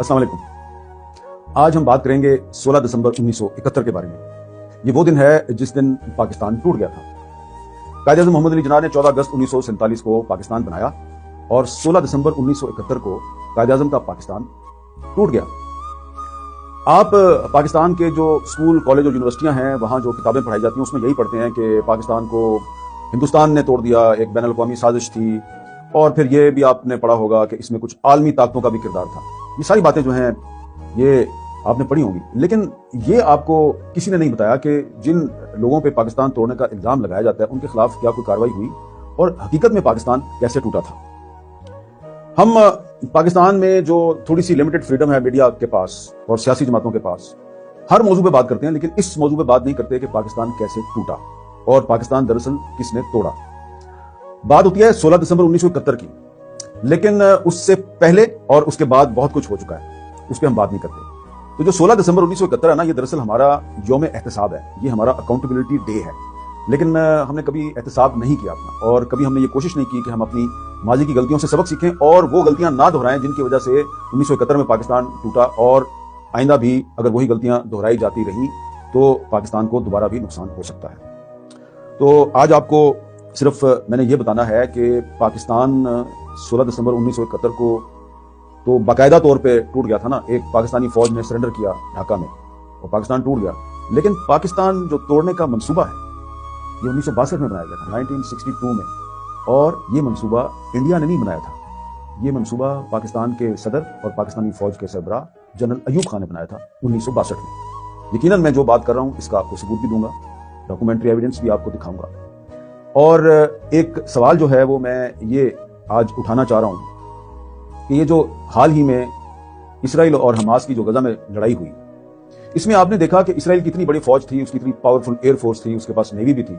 अस्सलाम वालेकुम। आज हम बात करेंगे 16 दिसंबर 1971 के बारे में। ये वो दिन है जिस दिन पाकिस्तान टूट गया था। कायद-ए-आज़म मोहम्मद अली जिन्ना ने 14 अगस्त 1947 को पाकिस्तान बनाया और 16 दिसंबर 1971 को कायद-ए-आज़म का पाकिस्तान टूट गया। आप पाकिस्तान के जो स्कूल, कॉलेज और यूनिवर्सिटियां हैं, वहां जो किताबें पढ़ाई जाती हैं उसमें यही पढ़ते हैं कि पाकिस्तान को हिंदुस्तान ने तोड़ दिया, एक बैनुल अक़वामी साजिश थी, और फिर ये भी आपने पढ़ा होगा कि इसमें कुछ आलमी ताकतों का भी किरदार था। ये सारी बातें जो हैं ये आपने पढ़ी होंगी, लेकिन ये आपको किसी ने नहीं बताया कि जिन लोगों पे पाकिस्तान तोड़ने का इल्जाम लगाया जाता है उनके खिलाफ क्या कोई कार्रवाई हुई और हकीकत में पाकिस्तान कैसे टूटा था। हम पाकिस्तान में जो थोड़ी सी लिमिटेड फ्रीडम है मीडिया के पास और सियासी जमातों के पास, हर मौजू पे बात करते हैं, लेकिन इस मौजू पे बात नहीं करते कि पाकिस्तान कैसे टूटा और पाकिस्तान दरअसल किसने तोड़ा। बात होती है 16 दिसंबर 1971 की, लेकिन उससे पहले और उसके बाद बहुत कुछ हो चुका है, उस पर हम बात नहीं करते। तो जो 16 दिसंबर 1971 है ना, ये दरअसल हमारा यौम एहतसाब है, ये हमारा अकाउंटेबिलिटी डे है। लेकिन हमने कभी एहतसाब नहीं किया अपना, और कभी हमने ये कोशिश नहीं की कि हम अपनी माजी की गलतियों से सबक सीखें और वो गलतियां ना दोहराएं जिनकी वजह से 1971 में पाकिस्तान टूटा, और आइंदा भी अगर वही गलतियां दोहराई जाती रही तो पाकिस्तान को दोबारा भी नुकसान हो सकता है। तो आज आपको सिर्फ मैंने ये बताना है कि पाकिस्तान 16 दिसंबर 1971 को तो बाकायदा तौर पे टूट गया था ना। एक पाकिस्तानी फौज ने सरेंडर किया ढाका में और पाकिस्तान टूट गया, लेकिन पाकिस्तान जो तोड़ने का मंसूबा है ये 1962 में बनाया गया था, 1962 में, और ये मंसूबा इंडिया ने नहीं बनाया था। ये मंसूबा पाकिस्तान के सदर और पाकिस्तानी फौज के सरबराह जनरल अयूब खान ने बनाया था 1962 में। यकीनन मैं जो बात कर रहा हूं इसका आपको सबूत भी दूंगा, डॉक्यूमेंट्री एविडेंस भी आपको दिखाऊंगा। और एक सवाल जो है वो मैं ये आज उठाना चाह रहा हूं कि ये जो हाल ही में इसराइल और हमास की जो गजा में लड़ाई हुई, इसमें आपने देखा कि इसराइल की इतनी बड़ी फौज थी, उसकी इतनी पावरफुल एयरफोर्स थी, उसके पास नेवी भी थी,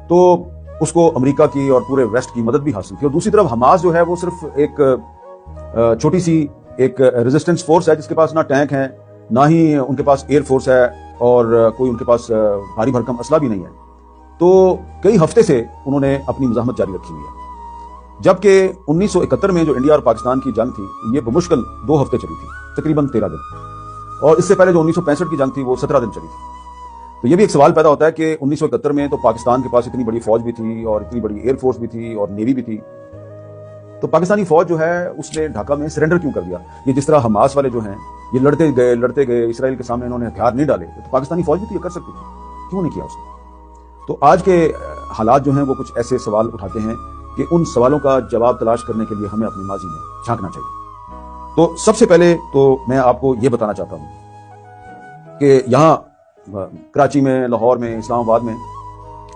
तो उसको अमेरिका की और पूरे वेस्ट की मदद भी हासिल थी। और दूसरी तरफ हमास जो है वो सिर्फ एक छोटी सी एक रेजिस्टेंस फोर्स है जिसके पास ना टैंक है, ना ही उनके पास एयरफोर्स है, और कोई उनके पास भारी भरकम असला भी नहीं है। तो कई हफ्ते से उन्होंने अपनी मुजाहमत जारी रखी हुई है, जबकि 1971 में जो इंडिया और पाकिस्तान की जंग थी ये बमुश्किल 2 हफ्ते चली थी, तकरीबन 13 दिन, और इससे पहले जो 1965 की जंग थी वो 17 दिन चली थी। तो ये भी एक सवाल पैदा होता है कि 1971 में तो पाकिस्तान के पास इतनी बड़ी फौज भी थी और इतनी बड़ी एयरफोर्स भी थी और नेवी भी थी, तो पाकिस्तानी फौज जो है उसने ढाका में सरेंडर क्यों कर दिया? ये जिस तरह हमास वाले जो हैं ये लड़ते गए, इसराइल के सामने इन्होंने हथियार नहीं डाले, तो पाकिस्तानी फौज भी तो ये कर सकती थी, क्यों नहीं किया उसने? तो आज के हालात जो हैं वो कुछ ऐसे सवाल उठाते हैं कि उन सवालों का जवाब तलाश करने के लिए हमें अपनी माजी में झांकना चाहिए। तो सबसे पहले तो मैं आपको ये बताना चाहता हूं कि यहाँ कराची में, लाहौर में, इस्लामाबाद में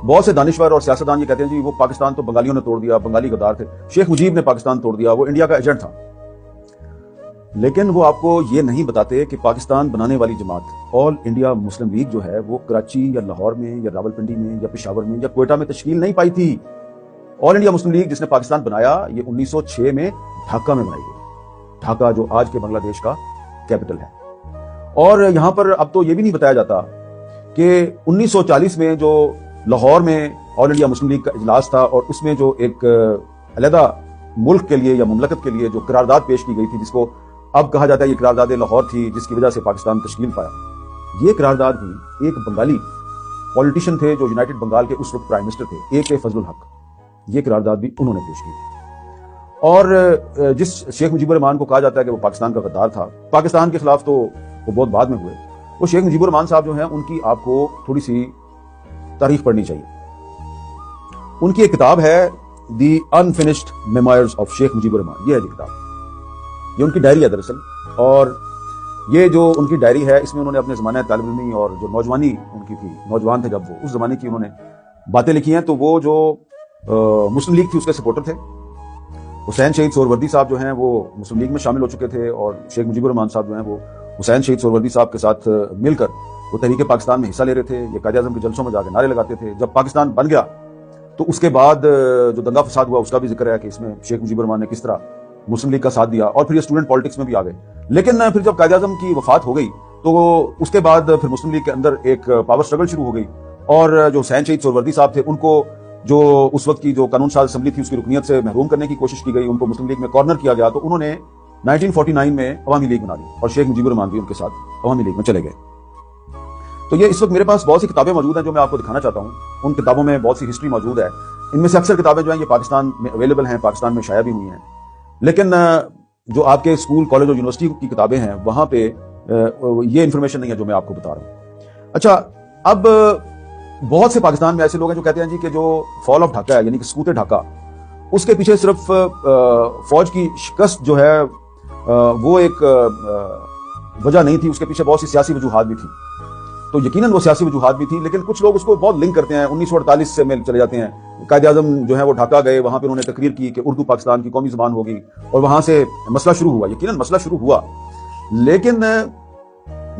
बहुत से दानिशवर और सियासतदान ये कहते हैं जी वो पाकिस्तान तो बंगालियों ने तोड़ दिया, बंगाली गद्दार थे, शेख मुजीब ने पाकिस्तान तोड़ दिया, वो इंडिया का एजेंट था। लेकिन वो आपको ये नहीं बताते कि पाकिस्तान बनाने वाली जमात ऑल इंडिया मुस्लिम लीग जो है वो कराची या लाहौर में या रावलपिंडी में या पेशावर में या क्वेटा में तश्कील नहीं पाई थी। ऑल इंडिया मुस्लिम लीग जिसने पाकिस्तान बनाया ये 1906 में ढाका में बनाई गई, ढाका जो आज के बांग्लादेश का कैपिटल है। और यहां पर अब तो ये भी नहीं बताया जाता कि 1940 में जो लाहौर में ऑल इंडिया मुस्लिम लीग का इजलास था और उसमें जो एक अलहदा मुल्क के लिए या मुमलकत के लिए जो करारदाद पेश की गई थी, जिसको अब कहा जाता है ये करारदाद लाहौर थी, जिसकी वजह से पाकिस्तान तश्कील पाया, ये करारदाद भी एक बंगाली पॉलिटिशियन थे जो यूनाइटेड बंगाल के उस वक्त प्राइम मिनिस्टर थे, ए के फजलुल हक, ये करारदाद भी उन्होंने पेश की। और जिस शेख मुजीबुर रहमान को कहा जाता है कि वो पाकिस्तान का गद्दार था, पाकिस्तान के खिलाफ तो वो बहुत बाद में हुए, वो शेख मुजीबुर रहमान साहब जो हैं उनकी आपको थोड़ी सी तारीख पढ़नी चाहिए। उनकी एक किताब है the unfinished memoirs of Sheikh Mujibur Rahman, ये है जी किताब, ये उनकी डायरी है दरअसल। और ये जो उनकी डायरी है इसमें उन्होंने अपने ज़माने तालिब इल्मी और जो नौजवानी उनकी थी, नौजवान थे जब वो, उस ज़माने की उन्होंने बातें लिखी हैं। तो वो जो मुस्लिम लीग थी उसके सपोर्टर थे। हुसैन शहीद सोहरवर्दी साहब जो हैं वो मुस्लिम लीग में शामिल हो चुके थे, और शेख मुजीबुर रहमान साहब जो हैं वो हुसैन शहीद सोहरवर्दी साहब के साथ मिलकर वो तहरीक पाकिस्तान में हिस्सा ले रहे थे। ये कायद-ए-आज़म के जलसों में जाकर नारे लगाते थे। जब पाकिस्तान बन गया तो उसके बाद जो दंगा फसाद हुआ उसका भी जिक्र है कि इसमें शेख मुजीबुर रहमान ने किस तरह मुस्लिम लीग का साथ दिया, और फिर ये स्टूडेंट पॉलिटिक्स में भी आ गए। लेकिन फिर जब कायद-ए-आज़म की वफात हो गई तो उसके बाद फिर मुस्लिम लीग के अंदर एक पावर स्ट्रगल शुरू हो गई, और जो हुसैन शहीद सोहरवर्दी साहब थे उनको जो उस वक्त की जो कानून साज असेंबली थी उसकी रुकनियत से महरूम करने की कोशिश की गई, उनको मुस्लिम लीग में कॉर्नर किया गया। तो उन्होंने 1949 में अवामी लीग बना ली और शेख मुजीबुर रहमान भी उनके साथ अवामी लीग में चले गए। तो ये इस वक्त मेरे पास बहुत सी किताबें मौजूद हैं जो मैं आपको दिखाना चाहता हूँ। उन किताबों में बहुत सी हिस्ट्री मौजूद है। इनमें से अक्सर किताबें जो हैं ये पाकिस्तान में अवेलेबल हैं, पाकिस्तान में शाया भी हुई हैं, लेकिन जो आपके स्कूल, कॉलेज और यूनिवर्सिटी की किताबें हैं वहां पे ये इंफॉर्मेशन नहीं है जो मैं आपको बता रहा हूँ। अच्छा, अब बहुत से पाकिस्तान में ऐसे लोग हैं जो कहते हैं जी कि जो फॉल ऑफ ढाका है, यानी कि सकूत ढाका, उसके पीछे सिर्फ फौज की शिकस्त जो है वो एक वजह नहीं थी, उसके पीछे बहुत सी सियासी वजूहात भी थी। तो यकीनन वो सियासी वजूहात भी थी, लेकिन कुछ लोग उसको बहुत लिंक करते हैं 1948 से में चले जाते हैं। कायदे आज़म जो है वो ढाका गए, वहां पर उन्होंने तकरीर की कि उर्दू पाकिस्तान की कौमी ज़बान होगी, और वहां से मसला शुरू हुआ। यकीनन मसला शुरू हुआ, लेकिन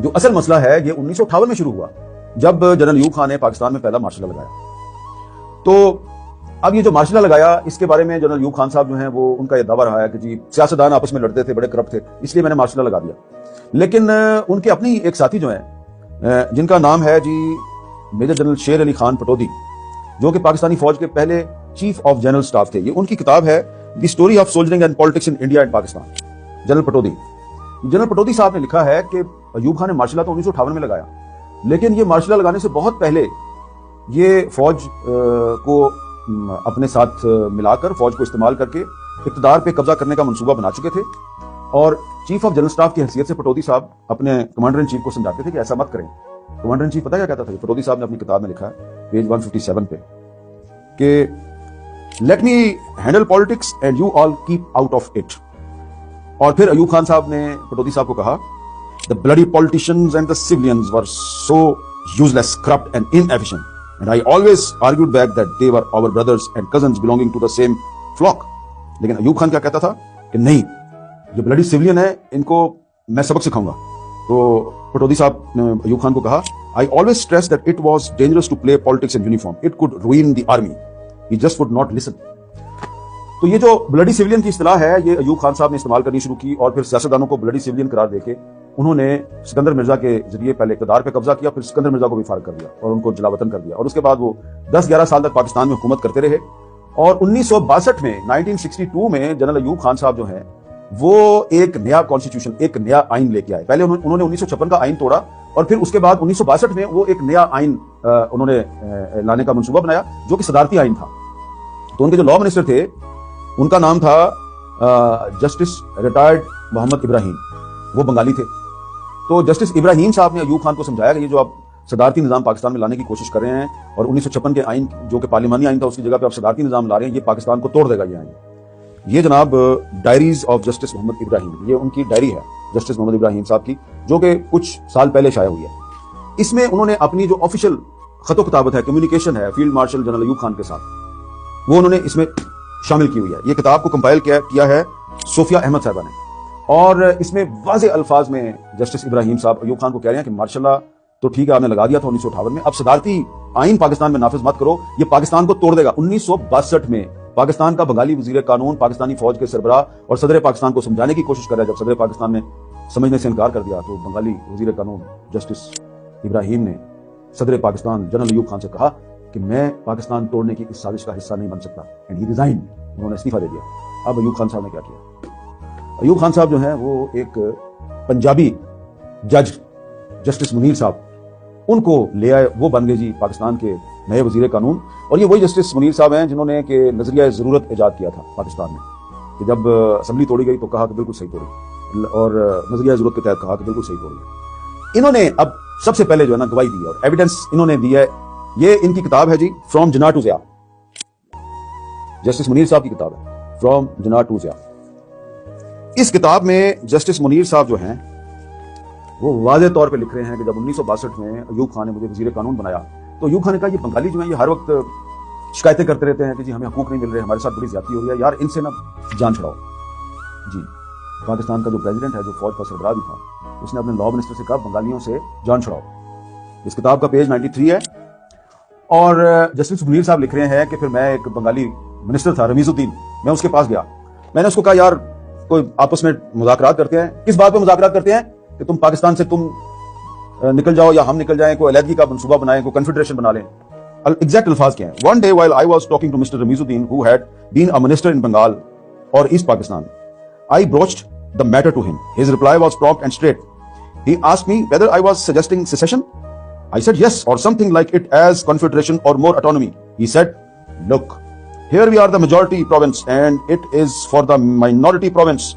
जो असल मसला है ये 1958 में शुरू हुआ, जब जनरल अयूब खान ने पाकिस्तान में पहला मार्शल लगाया। तो अब ये जो मार्शल लगाया, इसके बारे में जनरल अयूब खान साहब जो हैं वो, उनका ये दावा रहा है कि जी सियासतदान आपस में लड़ते थे, बड़े करप्ट थे, इसलिए मैंने मार्शल लगा दिया। लेकिन उनके अपनी एक साथी जो हैं जिनका नाम है जी मेजर जनरल शेर अली खान पटौदी, जो कि पाकिस्तानी फौज के पहले चीफ ऑफ जनरल स्टाफ थे, ये उनकी किताब है the story of soldiering and politics in India and Pakistan. General Pataudi साहब ने लिखा है कि अयूब खान ने मार्शल तो 1958 में लगाया, लेकिन ये मार्शल लगाने से बहुत पहले ये फौज को अपने साथ मिलाकर, फौज को इस्तेमाल करके इक़्तिदार पे कब्जा करने का मंसूबा बना चुके थे। और चीफ ऑफ जनरल स्टाफ की हैसियत से पटौदी साहब अपने कमांडर इन चीफ को समझाते थे कि ऐसा मत करें। कमांडर इन चीफ पता क्या कहता था? पटौदी साहब ने अपनी किताब में लिखा है पेज 157 पे कि let me handle politics and you all keep out of it. और फिर अयूब खान साहब ने पटौदी साहब को कहा, the bloody politicians and the civilians were so useless, corrupt and inefficient, and I always argued back that they were our brothers and cousins belonging to the same flock. लेकिन अयूब खान क्या कहता था कि नहीं, जो ब्लडी सिविलियन है इनको मैं सबक सिखाऊंगा। तो पटौदी साहब ने अयूब खान को कहा, I always stress that it was dangerous to play politics in uniform, it could ruin the army, he just would not listen. तो ये जो ब्लडी सिविलियन की इस्तिलाह है ये अयूब खान साहब ने इस्तेमाल करनी शुरू की, और फिर सियासतदानों को ब्लडी सिविलियन करार देके उन्होंने सिकंदर मिर्जा के जरिए पहले इक़्तिदार पे कब्जा किया, फिर सिकंदर मिर्जा को भी फारिग कर दिया और उनको जलावतन कर दिया। और उसके बाद वो 10-11 साल तक पाकिस्तान में हुकूमत करते रहे। और 1962 में 1962 में जनरल अयूब खान साहब जो हैं वो एक नया कॉन्स्टिट्यूशन, एक नया आइन लेके आए। पहले उन्होंने 1956 का आइन तोड़ा, और फिर उसके बाद 1962 में वो एक नया आइन उन्होंने लाने का मंसूबा बनाया, जो कि सदारती आइन था। तो उनके जो लॉ मिनिस्टर थे उनका नाम था जस्टिस रिटायर्ड मोहम्मद इब्राहिम, वो बंगाली थे। तो जस्टिस इब्राहिम साहब ने अयूब खान को समझाया कि ये जो आप सदारती निज़ाम पाकिस्तान में लाने की कोशिश कर रहे हैं, और 1956 के आइन जो कि पार्लिमानी आइन था उसकी जगह पे आप सदारती निज़ाम ला रहे हैं, ये पाकिस्तान को तोड़ देगा ये आइन। ये जनाब diaries of Justice Mohammad Ibrahim, ये उनकी डायरी है जस्टिस मोहम्मद इब्राहिम साहब की, जो कि कुछ साल पहले शाया हुई है। इसमें उन्होंने अपनी जो ऑफिशियल खतो किताबत है, कम्युनिकेशन है field marshal general Ayub Khan के साथ, वो उन्होंने इसमें शामिल की हुई है। ये किताब को कंपाइल किया है सोफिया अहमद साहबा ने, और इसमें वाज़े अल्फाज में जस्टिस इब्राहिम साहब अयूब खान को कह रहे हैं कि मार्शल तो ठीक है आपने लगा दिया था 1958 में, अब सदारती आइन पाकिस्तान में नाफिज मत करो, ये पाकिस्तान को तोड़ देगा। 1962 में पाकिस्तान का बंगाली वजीर कानून पाकिस्तानी फौज के सरबराह और सदर पाकिस्तान को समझाने की कोशिश कर रहा है। जब सदर पाकिस्तान ने समझने से इनकार कर दिया, तो बंगाली वजीर कानून जस्टिस इब्राहिम ने सदर पाकिस्तान जनरल अयूब खान से कहा कि मैं पाकिस्तान तोड़ने की इस साजिश का हिस्सा नहीं बन सकता, एंड ही रिजाइन, उन्होंने इस्तीफा दे दिया। अब अयूब खान साहब ने क्या किया? अयूब खान साहब जो हैं वो एक पंजाबी जज जस्टिस मुनीर साहब, उनको ले आए, वो बन गए जी पाकिस्तान के नए वजीर कानून। और ये वही जस्टिस मुनीर साहब हैं जिन्होंने कि नजरिया ज़रूरत ईजाद किया था पाकिस्तान में, कि जब असेंबली तोड़ी गई तो कहा कि बिल्कुल सही तोड़ी, और नजरिया ज़रूरत के तहत कहा कि बिल्कुल सही तोड़ी। इन्होंने अब सबसे पहले जो है ना गवाही दी है और एविडेंस इन्होंने दी है। ये इनकी किताब है जी, from Jinnah to Zia, justice Munir साहब की किताब है फ्रॉम जिन्ना टू ज़िया। इस किताब में जस्टिस मुनीर साहब जो हैं वो वाज़े तौर पे लिख रहे हैं कि जब 1962 में अयूब खान ने मुझे वजीर कानून बनाया, तो अयूब खान ने कहा ये बंगाली जो है ये हर वक्त शिकायतें करते रहते हैं कि जी हमें हकूक नहीं मिल रहे, हमारे साथ बड़ी ज्यादती हो रही है, यार इनसे ना जान छुड़ाओ। जी पाकिस्तान का जो प्रेसिडेंट है, जो फौज का सरबराह भी था, उसने अपने लॉ मिनिस्टर से कहा बंगालियों से जान छुड़ाओ। इस किताब का पेज 93 है। और जस्टिस मुनीर साहब लिख रहे हैं कि फिर मैं एक बंगाली मिनिस्टर था रमीजुद्दीन, मैं उसके पास गया, मैंने उसको कहा यार कोई आपस में मुज़ाकरात करते हैं। किस बात पे मुज़ाकरात करते हैं? कि तुम पाकिस्तान से तुम निकल जाओ या हम निकल जाएं, कोई अलहदगी का मंसूबा बनाएं, कोई कन्फेडरेशन बना लें। एग्जैक्ट अल्फाज क्या हैं? One day while I was talking to mister Ramizuddin who had been a minister in Bengal और east Pakistan, I broached the matter to him. His reply was prompt and straight. He asked me whether I was suggesting secession. I said yes, or something like it, as confederation or more autonomy. He said, look, here we are the majority province and it is for the minority province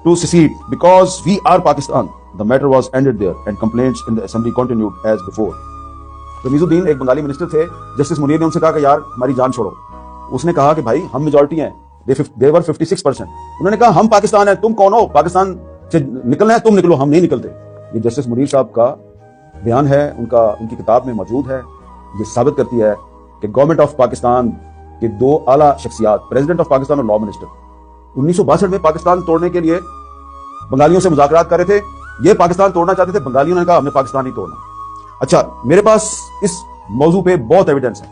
to secede because we are Pakistan. The matter was ended there and complaints in the assembly continued as before. Ramizuddin एक Bengali minister थे, justice Munir ने उनसे कहा कि यार हमारी जान छोड़ो। उसने कहा कि भाई हम मेजॉरिटी हैं, they were 56%. उन्होंने कहा हम पाकिस्तान हैं, तुम कौन हो? पाकिस्तान से निकलना है तुम निकलो, हम नहीं निकलते। ये जस्टिस मुनीर साहब का बयान है, उनकी किताब में मौजूद है। ये साबित करती है कि गवर्नमेंट ऑफ पाकिस्तान के दो आला शख्सियात, प्रेसिडेंट ऑफ पाकिस्तान और लॉ मिनिस्टर, 1962 में पाकिस्तान तोड़ने के लिए बंगालियों से मुज़ाकरात कर रहे थे। ये पाकिस्तान तोड़ना चाहते थे, बंगालियों ने कहा हमने पाकिस्तान नहीं तोड़ना। अच्छा, मेरे पास इस मौजू पे बहुत एविडेंस है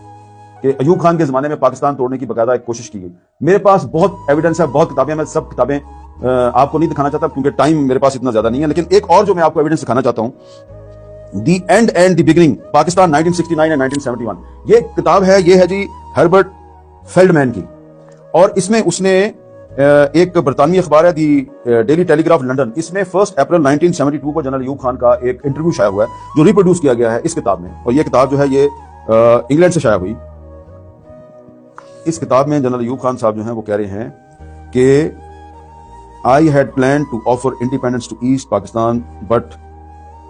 कि अयूब खान के जमाने में पाकिस्तान तोड़ने की बकायदा एक कोशिश की गई। मेरे पास बहुत एविडेंस है, बहुत किताबें, मैं सब किताबें आपको नहीं दिखाना चाहता क्योंकि टाइम मेरे पास इतना ज्यादा नहीं है। लेकिन एक और जो मैं आपको एविडेंस दिखाना चाहता हूं, the end and the beginning Pakistan 1969 and 1971, ये किताब है, ये है जी हर्बर्ट फेल्डमैन की। और इसमें उसने एक बरतानवी अखबार है दी डेली टेलीग्राफ लंदन, इसमें 1 अप्रैल 1972 को जनरल अयूब खान का एक इंटरव्यू शाया हुआ है जो रिप्रोड्यूस किया गया है इस किताब में। और ये किताब जो है ये इंग्लैंड से शाया हुई। इस किताब में जनरल अयूब खान साहब जो हैं वो कह रहे हैं कि I had plan to offer independence to East Pakistan but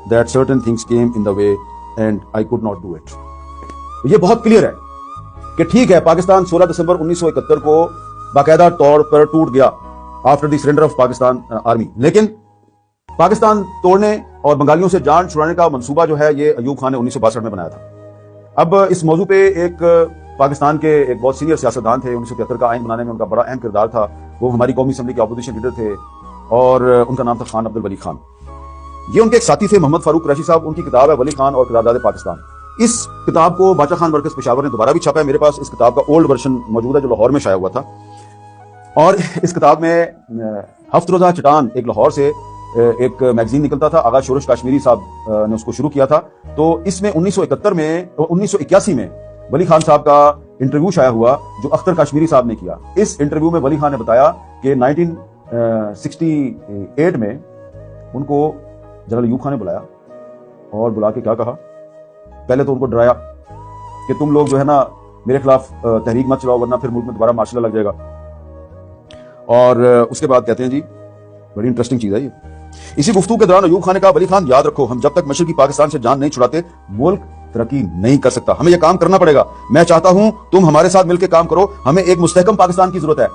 that certain things came in the way and I could not do it. ये बहुत क्लियर है कि ठीक है, पाकिस्तान 16 दिसंबर 1971 को बाकायदा तौर पर टूट गया after the surrender of Pakistan army, लेकिन पाकिस्तान तोड़ने और बंगालियों से जान छुड़ाने का मंसूबा जो है ये अयूब खान ने 1962 में बनाया था। अब इस मौजू पे एक पाकिस्तान के एक बहुत सीनियर सियासतदान थे, 1973 का आइन बनाने में उनका बड़ा अहम किरदार था। वो हमारी कौमी असम्बली के अपोजिशन लीडर थे और उनका नाम था खान अब्दुल वली खान। ये उनके एक साथी थे मोहम्मद फारूक कुरैशी साहब, उनकी किताब है वली खान और किरदार पाकिस्तान। इस किताब को बाचा खान मरकज पेशावर ने दोबारा भी छापा है। मेरे पास इस किताब का ओल्ड वर्जन मौजूद है जो लाहौर में शाया हुआ था। और इस किताब में हफ्त रोजा चटान एक लाहौर से एक मैगजीन निकलता था, आगा शोरश काश्मीरी साहब ने उसको शुरू किया था। तो इसमें 1981 में वली खान साहब का इंटरव्यू शाया हुआ जो अख्तर काश्मीरी साहब ने किया। इस इंटरव्यू में वली खान ने बताया कि 1968 में उनको जनरल अयूब खान ने बुलाया और बुला के क्या कहा, पहले तो उनको डराया कि तुम लोग जो है ना मेरे खिलाफ तहरीक मत चलाओ वरना फिर मुल्क में दोबारा मार्शल लग जाएगा। और उसके बाद कहते हैं जी बड़ी इंटरेस्टिंग चीज है ये, इसी गुफ्तगू के दौरान अयूब खान ने कहा वली खान याद रखो, हम जब तक मशरकी पाकिस्तान से जान नहीं छुड़ाते मुल्क तरक्की नहीं कर सकता, हमें यह काम करना पड़ेगा। मैं चाहता हूं तुम हमारे साथ मिलकर काम करो, हमें एक मुस्तहकम पाकिस्तान की जरूरत है।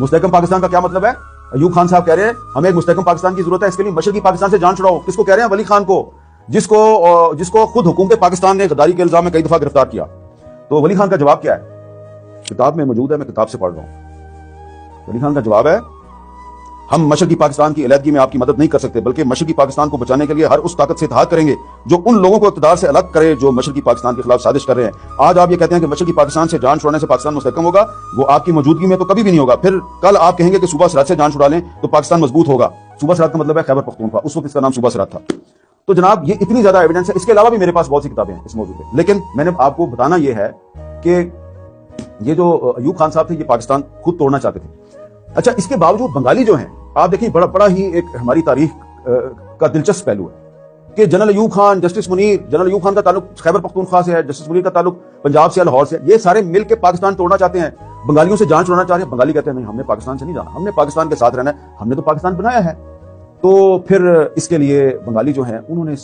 मुस्तहकम पाकिस्तान का क्या मतलब है? अयूब खान साहब कह रहे हैं हमें एक मुस्तहकम पाकिस्तान की जरूरत है, इसके लिए मशरकी पाकिस्तान से जान छुड़ाओ। किसको कह रहे हैं? वली खान को, जिसको खुद हुकूमत पाकिस्तान ने गद्दारी के इल्जाम में कई दफा गिरफ्तार किया। तो वली खान का जवाब क्या है? किताब में मौजूद है, मैं किताब से पढ़ रहा हूं। वली खान का जवाब है हम मशरकी पाकिस्तान की अलहदगी में आपकी मदद नहीं कर सकते, बल्कि मशरकी पाकिस्तान को बचाने के लिए हर उस ताकत से इत्तेहाद करेंगे जो उन लोगों को इक़्तिदार से अलग करे जो मशरकी पाकिस्तान के खिलाफ साजिश कर रहे हैं। आज आप ये कहते हैं कि मशरकी पाकिस्तान से जान छुड़ाने से पाकिस्तान मुस्तहकम होगा, वो आपकी मौजूदगी में तो कभी भी नहीं होगा। फिर कल आप कहेंगे कि सूबा सरात से जान छुड़ा लें तो पाकिस्तान मजबूत होगा। सूबा सरात का मतलब है खैबर पख्तूनख्वा, उस वक्त इसका नाम सूबा सरात था। तो जनाब ये इतनी ज्यादा एविडेंस है, इसके अलावा भी मेरे पास बहुत सी किताबें हैं इस मौजू पे, लेकिन मैंने आपको बताना यह है कि ये जो अयूब खान साहब थे ये पाकिस्तान खुद तोड़ना चाहते थे। अच्छा, इसके बावजूद बंगाली जो हैं, आप देखिए बड़ा ही एक हमारी तारीख का दिलचस्प पहलू है कि general Ayub Khan, justice Munir, general Ayub Khan का ताल्लुक खैबर पख्तूनख्वा से है, जस्टिस मुनीर का ताल्लुक पंजाब से, लाहौर से, ये सारे मिलकर पाकिस्तान तोड़ना चाहते हैं, बंगालियों से जान छुड़ाना चाह रहे हैं। बंगाली कहते हैं नहीं, हमने पाकिस्तान से नहीं जाना, हमने पाकिस्तान के साथ रहना है, हमने तो पाकिस्तान बनाया है। तो फिर इसके लिए बंगाली जो है उन्होंने,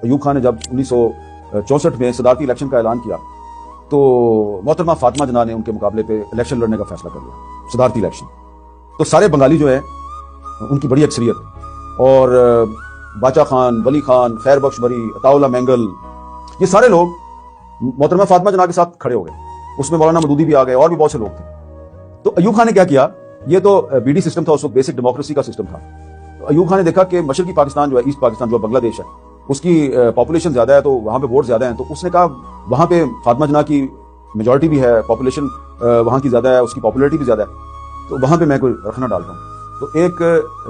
अयूब खान ने जब 1964 में सदारती इलेक्शन का ऐलान किया तो मोहतरमा फातिमा जना ने उनके मुकाबले पे इलेक्शन लड़ने का फैसला कर लिया, सदारती इलेक्शन। तो सारे बंगाली जो है उनकी बड़ी अक्सरियत, और बाचा खान, वली खान, खैर बख्श बरी, अताउल्ला मैंगल, ये सारे लोग मोहतरमा फातिमा जना के साथ खड़े हो गए। उसमें मौलाना मदूदी भी आ गए और भी बहुत से लोग थे। तो अयूब खान ने क्या किया, ये तो बीडी सिस्टम था उस वक्त, बेसिक डेमोक्रेसी का सिस्टम था। तो अयूब खान ने देखा कि मशरकी पाकिस्तान जो है, ईस्ट पाकिस्तान जो बांग्लादेश है, उसकी पॉपुलेशन ज्यादा है, तो वहां पे वोट ज्यादा है। तो उसने कहा वहां पे फातिमा जना की मेजॉरिटी भी है, पॉपुलेशन वहां की ज्यादा है, उसकी पॉपुलरिटी भी ज्यादा है, तो वहां पे मैं कोई रखना डालता हूँ। तो एक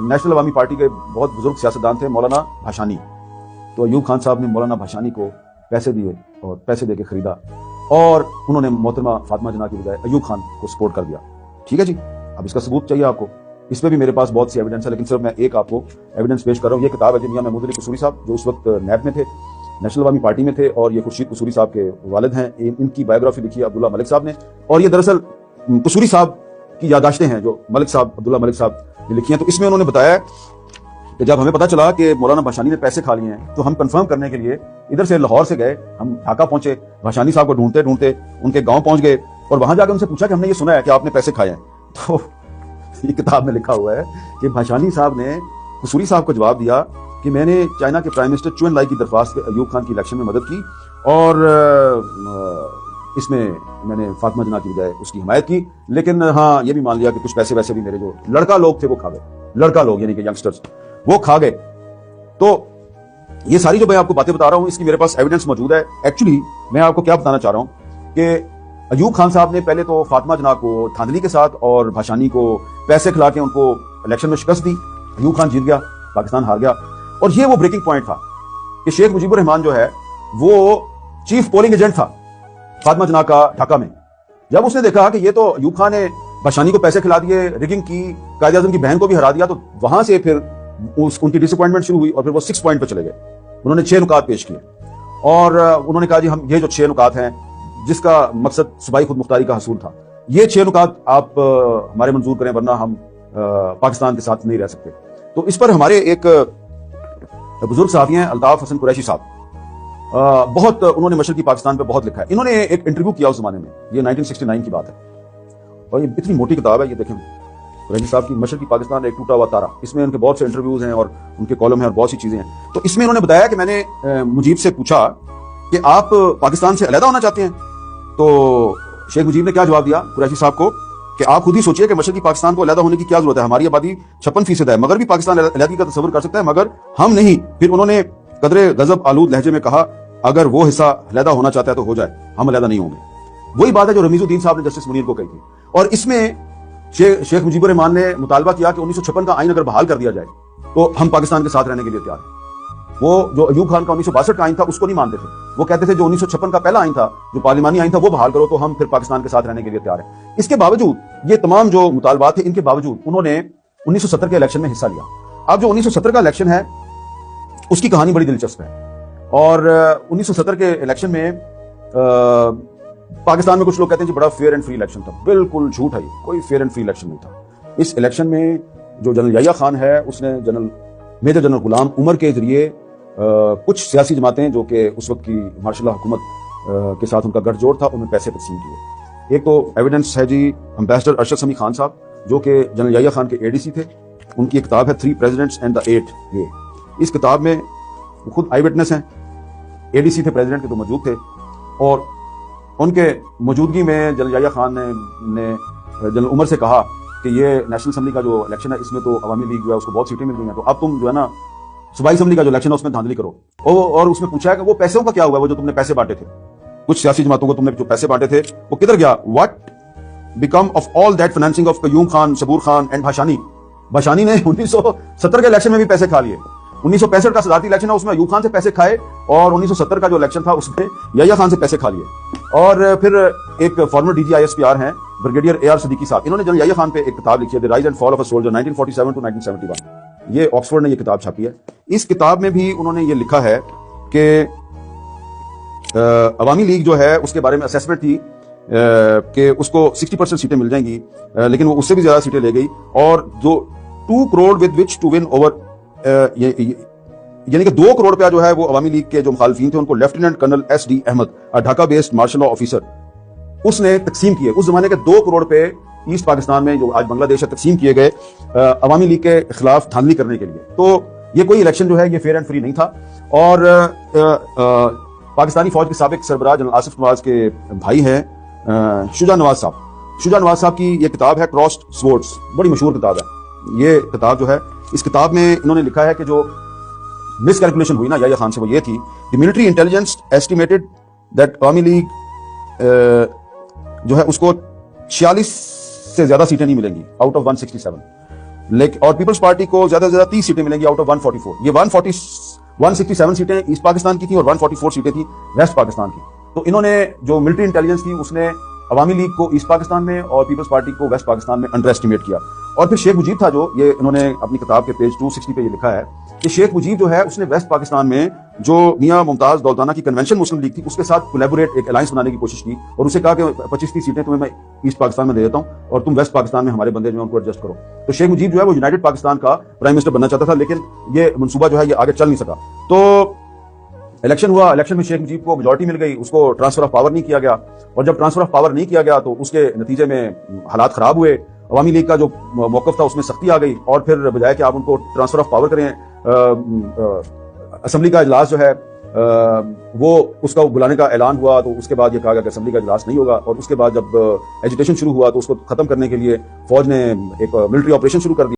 नेशनल अवामी पार्टी के बहुत बुजुर्ग सियासतदान थे मौलाना भाषानी, तो अयूब खान साहब ने मौलाना भाषानी को पैसे दिए और पैसे देके खरीदा और उन्होंने मोहतरमा फातिमा जना की बजाय अयूब खान को सपोर्ट कर दिया। ठीक है जी, अब इसका सबूत चाहिए आपको। اس پہ بھی میرے پاس بہت سی ایویڈنس ہے، لیکن صرف میں ایک آپ کو ایویڈنس پیش کر رہا ہوں۔ یہ کتاب ہے جی میاں محمود علی قصوری صاحب، جو اس وقت نیب میں تھے، نیشنل عوامی پارٹی میں تھے، اور یہ خورشید قصوری صاحب کے والد ہیں۔ ان کی بایوگرافی لکھی ہے عبداللہ ملک صاحب نے، اور یہ دراصل قصوری صاحب کی یادداشتیں ہیں جو ملک صاحب، عبداللہ ملک صاحب نے لکھی ہیں۔ تو اس میں انہوں نے بتایا کہ جب ہمیں پتا چلا کہ مولانا بھاشانی نے پیسے کھا لیے ہیں، تو ہم کنفرم کرنے کے لیے ادھر سے لاہور سے گئے، ہم ڈھاکہ پہنچے، بھاشانی صاحب کو ڈھونڈتے ڈھونڈتے ان کے گاؤں پہنچ گئے، اور وہاں جا کے ان سے پوچھا کہ ہم نے یہ سنا ہے کہ آپ نے پیسے کھائے ہیں۔ تو یہ کتاب میں لکھا ہوا ہے کہ بھاشانی صاحب نے قصوری صاحب کو جواب دیا کہ میں نے چائنا کے پرائم منسٹر چو این لائی کی درخواست پہ ایوب خان کی الیکشن میں مدد کی، اور اس میں نے فاطمہ جناح کی بجائے اس کی حمایت کی، لیکن ہاں یہ بھی مان لیا کہ کچھ پیسے ویسے بھی میرے جو لڑکا لوگ تھے وہ کھا گئے، لڑکا لوگ یعنی کہ ینگسٹرز وہ کھا گئے۔ تو یہ ساری جو میں آپ کو باتیں بتا رہا ہوں، اس کی میرے پاس ایویڈنس موجود ہے۔ ایکچولی میں آپ کو کیا بتانا چاہ رہا ہوں کہ ایوب خان صاحب نے پہلے تو فاطمہ جناح کو دھاندلی کے ساتھ اور بھاشانی کو پیسے کھلا کے ان کو الیکشن میں شکست دی، ایوب خان جیت گیا، پاکستان ہار گیا، اور یہ وہ بریکنگ پوائنٹ تھا کہ شیخ مجیب الرحمان جو ہے وہ چیف پولنگ ایجنٹ تھا فاطمہ جناح کا ڈھاکہ میں۔ جب اس نے دیکھا کہ یہ تو ایوب خان نے بھاشانی کو پیسے کھلا دیے، ریگنگ کی، قائد اعظم کی بہن کو بھی ہرا دیا، تو وہاں سے پھر ان کی ڈس اپوائنٹمنٹ شروع ہوئی، اور پھر وہ 6 پوائنٹ پہ چلے گئے۔ انہوں نے 6 نکات پیش کیے، اور انہوں نے کہا جی ہم یہ جو 6 نکات ہیں جس کا مقصد صوبائی خود مختاری کا حصول تھا، یہ 6 نکات آپ ہمارے منظور کریں ورنہ ہم پاکستان کے ساتھ نہیں رہ سکتے۔ تو اس پر ہمارے ایک بزرگ صحافی ہیں الطاف حسن قریشی صاحب، بہت انہوں نے مشرقی پاکستان پہ بہت لکھا ہے۔ انہوں نے ایک انٹرویو کیا اس زمانے میں، یہ 1969 کی بات ہے، اور یہ اتنی موٹی کتاب ہے، یہ دیکھیں قریشی صاحب کی مشرقی پاکستان ایک ٹوٹا ہوا تارا، اس میں ان کے بہت سے انٹرویوز ہیں اور ان کے کالم ہیں اور بہت سی چیزیں ہیں۔ تو اس میں انہوں نے بتایا کہ میں نے مجیب سے پوچھا کہ آپ پاکستان سے علیحدہ ہونا چاہتے ہیں، تو شیخ مجیب نے کیا جواب دیا قریشی صاحب کو کہ آپ خود ہی سوچئے کہ مشرقی پاکستان کو علیحدہ ہونے کی کیا ضرورت ہے، ہماری آبادی 56% ہے، مگر بھی پاکستان علیحدگی کا تصور کر سکتا ہے، مگر ہم نہیں۔ پھر انہوں نے قدر غضب آلود لہجے میں کہا اگر وہ حصہ علیحدہ ہونا چاہتا ہے تو ہو جائے، ہم علیحدہ نہیں ہوں گے۔ وہی بات ہے جو رمیز الدین صاحب نے جسٹس منیر کو کہی تھی، اور اس میں شیخ مجیب الرحمان نے مطالبہ کیا کہ 1956 کا آئین اگر بحال کر دیا جائے تو ہم پاکستان کے ساتھ رہنے کے لیے تیار ہیں۔ وہ جو ایوب خان کا 1962 کا آئین تھا اس کو نہیں مانتے تھے، وہ کہتے تھے جو 1956 کا پہلا آئین تھا، جو پارلیمانی آئین تھا، وہ بحال کرو تو ہم پھر پاکستان کے ساتھ رہنے کے لیے تیار ہیں۔ اس کے باوجود یہ تمام جو مطالبات تھے، ان کے باوجود انہوں نے 1970 کے الیکشن میں حصہ لیا۔ اب جو 1970 کا الیکشن ہے اس کی کہانی بڑی دلچسپ ہے، اور 1970 کے الیکشن میں پاکستان میں کچھ لوگ کہتے ہیں کہ بڑا فیئر اینڈ فری الیکشن تھا، بالکل جھوٹ ہے، یہ کوئی فیئر اینڈ فری الیکشن نہیں تھا۔ اس الیکشن میں جو جنرل یحییٰ خان ہے اس نے میجر جنرل غلام عمر کے ذریعے کچھ سیاسی جماعتیں جو کہ اس وقت کی مارشل لا حکومت کے ساتھ ان کا گٹھ جوڑ تھا، ان میں پیسے تقسیم کیے۔ ایک تو ایویڈنس ہے جی امبیسڈر ارشد سمی خان صاحب جو کہ جنرل یحییٰ خان کے اے ڈی سی تھے، ان کی ایک کتاب ہے 3 Presidents and the 8 یہ اس کتاب میں وہ خود آئی وٹنس ہیں، اے ڈی سی تھے پریزیڈنٹ کے تو موجود تھے، اور ان کے موجودگی میں جنرل یحییٰ خان نے جنرل عمر سے کہا کہ یہ نیشنل اسمبلی کا جو الیکشن ہے اس میں تو عوامی لیگ جو ہے اس کو بہت سیٹیں مل گئی ہیں، تو اب تم جو ہے نا صوبائی اسمبلی کا جو الیکشن ہے اس میں دھاندلی کرو۔ اور اس میں پوچھا ہے کہ وہ پیسوں کا کیا ہوا ہے، وہ جو تم نے پیسے بانٹے تھے کچھ سیاسی جماعتوں کو، تم نے جو پیسے بانٹے تھے وہ کدھر گیا؟ What became of all that financing of Qayyum Khan, Sabur Khan and Bhashani? Bhashani نے 1970 کے الیکشن میں بھی پیسے کھا لیے۔ 1965 کا صدارتی الیکشن ہے اس میں ایوب خان سے پیسے کھائے، اور 1970 کا جو الیکشن تھا اس میں یحییٰ خان سے پیسے کھا لیے۔ اور پھر ایک former D G I S P R ہیں brigadier A R Siddiqui sahab, انہوں نے جنرل یحییٰ خان پہ ایک کتاب لکھی ہے the rise and fall of a soldier 1947 to 1971، یہ آکسفورڈ نے یہ کتاب چھاپی ہے۔ اس کتاب میں بھی انہوں نے یہ لکھا ہے کہ عوامی لیگ جو ہے اس کے بارے میں اسیسمنٹ تھی کہ اس کو 60% سیٹیں مل جائیں گی، لیکن وہ اس سے بھی زیادہ سیٹیں لے گئی، اور جو 2 crore with which to win over یعنی کہ 2 کروڑ روپیہ جو ہے وہ عوامی لیگ کے جو مخالفین تھے ان کو lieutenant colonel S D Ahmed Dhaka based martial law officer اس نے تقسیم کیے۔ اس زمانے کے 2 کروڑ روپے ایسٹ پاکستان میں جو آج بنگلہ دیش ہے تقسیم کیے گئے عوامی لیگ کے خلاف دھاندلی کرنے کے لیے۔ تو یہ کوئی الیکشن جو ہے یہ فیئر اینڈ فری نہیں تھا، اور پاکستانی فوج کے سابق سربراہ جنرل آصف نواز کے بھائی ہیں شجاع نواز صاحب کی یہ کتاب ہے کراسڈ سورڈز، بڑی مشہور کتاب ہے یہ کتاب جو ہے۔ اس کتاب میں انہوں نے لکھا ہے کہ جو مس کیلکولیشن ہوئی نا یحییٰ خان سے وہ یہ تھی کہ ملٹری انٹیلیجنس ایسٹیمیٹڈ دیٹ عوامی لیگ جو ہے اس کو 46 سے زیادہ سیٹیں نہیں ملیں گی آؤٹ آف 167، لیکن اور پیپلز پارٹی کو زیادہ سے زیادہ 30 سیٹیں ملیں گی آؤٹ آف 144۔ یہ 167 سیٹیں ایسٹ پاکستان کی تھیں اور 144 سیٹیں تھیں ویسٹ پاکستان کی۔ تو انہوں نے جو ملٹری انٹیلیجنس تھی اس نے عوامی لیگ کو ایسٹ پاکستان میں اور پیپلز پارٹی کو ویسٹ پاکستان میں انڈر ایسٹیمیٹ کیا. اور پھر شیخ مجیب تھا جو یہ انہوں نے اپنی کتاب کے پیج 260 پہ یہ لکھا ہے کہ شیخ مجیب جو ہے اس نے ویسٹ پاکستان میں جو میاں ممتاز دولتانہ کی کنونشن مسلم لیگ تھی اس کے ساتھ کولیبوریٹ ایک الائنس بنانے کی کوشش کی اور اسے کہا کہ 25-30 سیٹیں تمہیں میں ایسٹ پاکستان میں دے دیتا ہوں اور تم ویسٹ پاکستان میں ہمارے بندے جو ہیں ان کو ایڈجسٹ کرو. تو شیخ مجیب جو ہے وہ یونائٹڈ پاکستان کا پرائم منسٹر بننا چاہتا تھا لیکن یہ منصوبہ جو ہے یہ آگے چل نہیں سکا. تو الیکشن ہوا, الیکشن میں شیخ مجیب کو میجورٹی مل گئی, اس کو ٹرانسفر آف پاور نہیں کیا گیا اور جب ٹرانسفر آف پاور نہیں کیا گیا تو اس کے نتیجے میں حالات خراب ہوئے. عوامی لیگ کا جو موقف تھا اس میں سختی آ گئی اور پھر بجائے کہ آپ ان کو ٹرانسفر آف پاور کریں اسمبلی کا اجلاس جو ہے وہ اس کا بلانے کا اعلان ہوا تو اس کے بعد یہ کہا گیا کہ اسمبلی کا اجلاس نہیں ہوگا. اور اس کے بعد جب ایجیٹیشن شروع ہوا تو اس کو ختم کرنے کے لیے فوج نے ایک ملٹری آپریشن شروع کر دیا.